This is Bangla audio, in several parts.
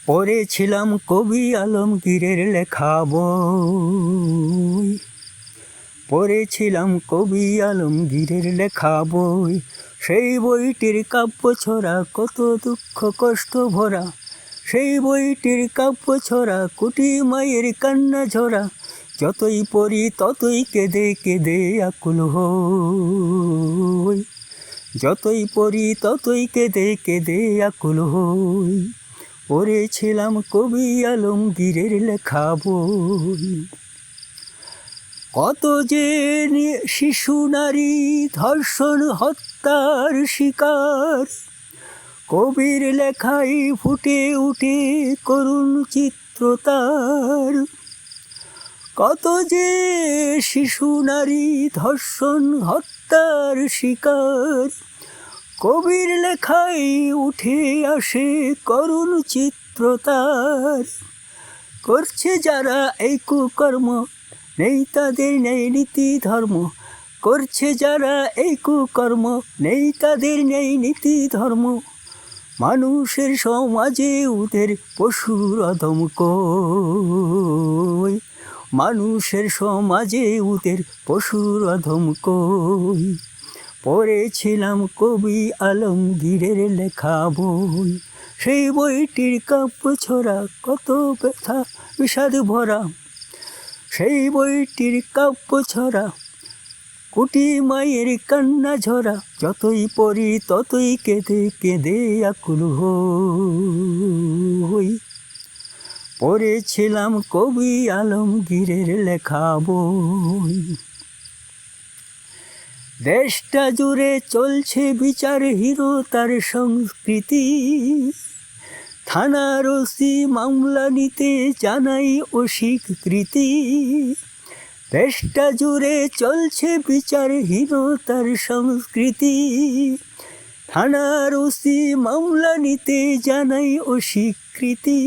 পড়েছিলাম কবি আলমগীরের লেখা বই, পড়েছিলাম কবি আলমগীরের লেখা বই। সেই বইটির কাব্য ছড়া কত দুঃখ কষ্ট ভরা, সেই বইটির কাব্য ছড়া কোটি মায়ের কান্না ঝরা। যতই পড়ি ততই কেঁদে কেঁদে আকুল হই, যতই পড়ি ততই কেঁদে কেঁদে আকুল হই। পড়েছিলাম কবি আলমগীরের লেখা বই। কত যে শিশু নারী ধর্ষণ হত্যার শিকার, কবির লেখায় ফুটে উঠে করুণ চিত্র তার। কত যে শিশু নারী ধর্ষণ হত্যার শিকার, কবির লেখায় উঠে আসে করুণ চিত্র তার। করছে যারা এই কুকর্ম, নেই তাদের নেই নীতি ধর্ম। করছে যারা এই কুকর্ম, নেই তাদের নেই নীতি ধর্ম। মানুষের সমাজে ওদের পশুর অধম কই, মানুষের সমাজে ওদের পশুর অধম কই। পড়েছিলাম কবি আলমগীরের লেখা বই। সেই বইটির কাব্য ছড়া কত ব্যথা বিষাদ ভরা, সেই বইটির কাব্য ছড়া কোটি মায়ের কান্না ঝরা। যতই পড়ি ততই কেঁদে কেঁদে আকুল হই। পড়েছিলাম কবি আলমগীরের লেখা বই। দেশটা জুড়ে চলছে বিচারহীনতার সংস্কৃতি, থানার ওসি মামলা নিতে জানাই অস্বীকৃতি। দেশটা জুড়ে চলছে বিচারহীনতার সংস্কৃতি, থানার ওসি মামলা নিতে জানাই অস্বীকৃতি।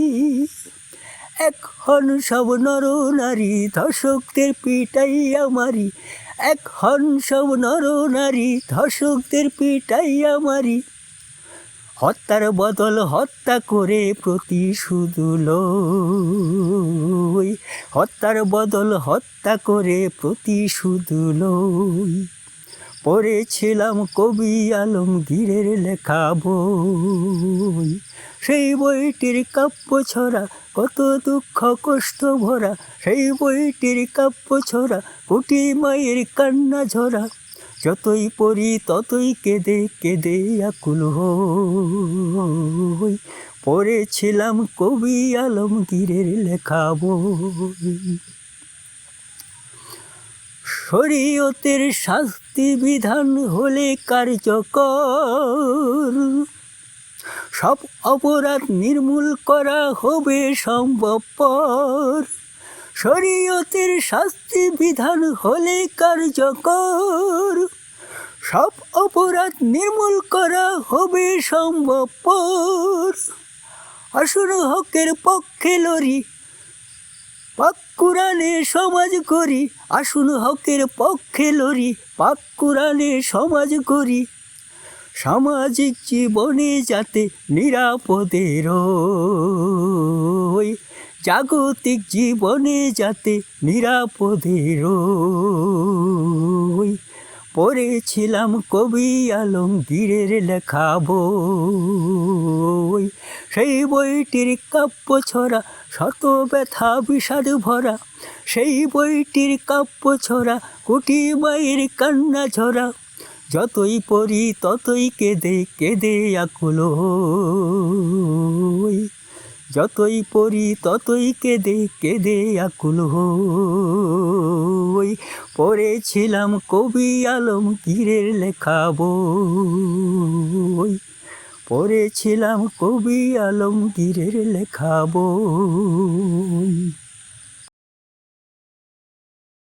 এখন সব নর নারী ধর্ষকদের পিটাইয়া মারি, এখন সব নর নারী ধর্ষকদের পিটাইয়া মারি। হত্যার বদল হত্যা করে প্রতিশোধ লই, হত্যার বদল হত্যা করে প্রতিশোধ লই। পড়েছিলাম কবি আলমগীরের লেখা বই। সেই বইটির কাব্য ছড়া কত দুঃখ কষ্ট ভরা, সেই বইটির কাব্য ছড়া কোটি মায়ের কান্না ঝরা। যতই পড়ি ততই কেঁদে কেঁদে আকুল হই। পড়েছিলাম কবি আলমগীরের লেখা বই। শরীয়তের শাস্তি বিধান হলে কার্যকর, সব অপরাধ নির্মূল করা হবে সম্ভবপর। শরীয়তের শাস্তি বিধান হলে কার্যকর, সব অপরাধ নির্মূল করা হবে সম্ভবপর। আসুন হকের পক্ষে লড়ি, পাক কুরআনে সমাজ করি। আসুন হকের পক্ষে লড়ি, পাক কুরআনে সমাজ করি। সামাজিক জীবনে যাতে নিরাপদে রই, জাগতিক জীবনে যাতে নিরাপদে রই। পড়েছিলাম কবি আলমগীরের লেখা বই। সেই বইটির কাব্য ছড়া শত ব্যথা বিষাদ ভরা, সেই বইটির কাব্য ছড়া কোটি মায়ের কান্না ঝরা। যতই পড়ি ততই কেঁদে কেঁদে আকুল হই, যতই পড়ি ততই কেঁদে কেঁদে আকুল হই। পড়েছিলাম কবি আলমগীরের লেখা বই, পড়েছিলাম কবি আলমগীরের লেখা বই।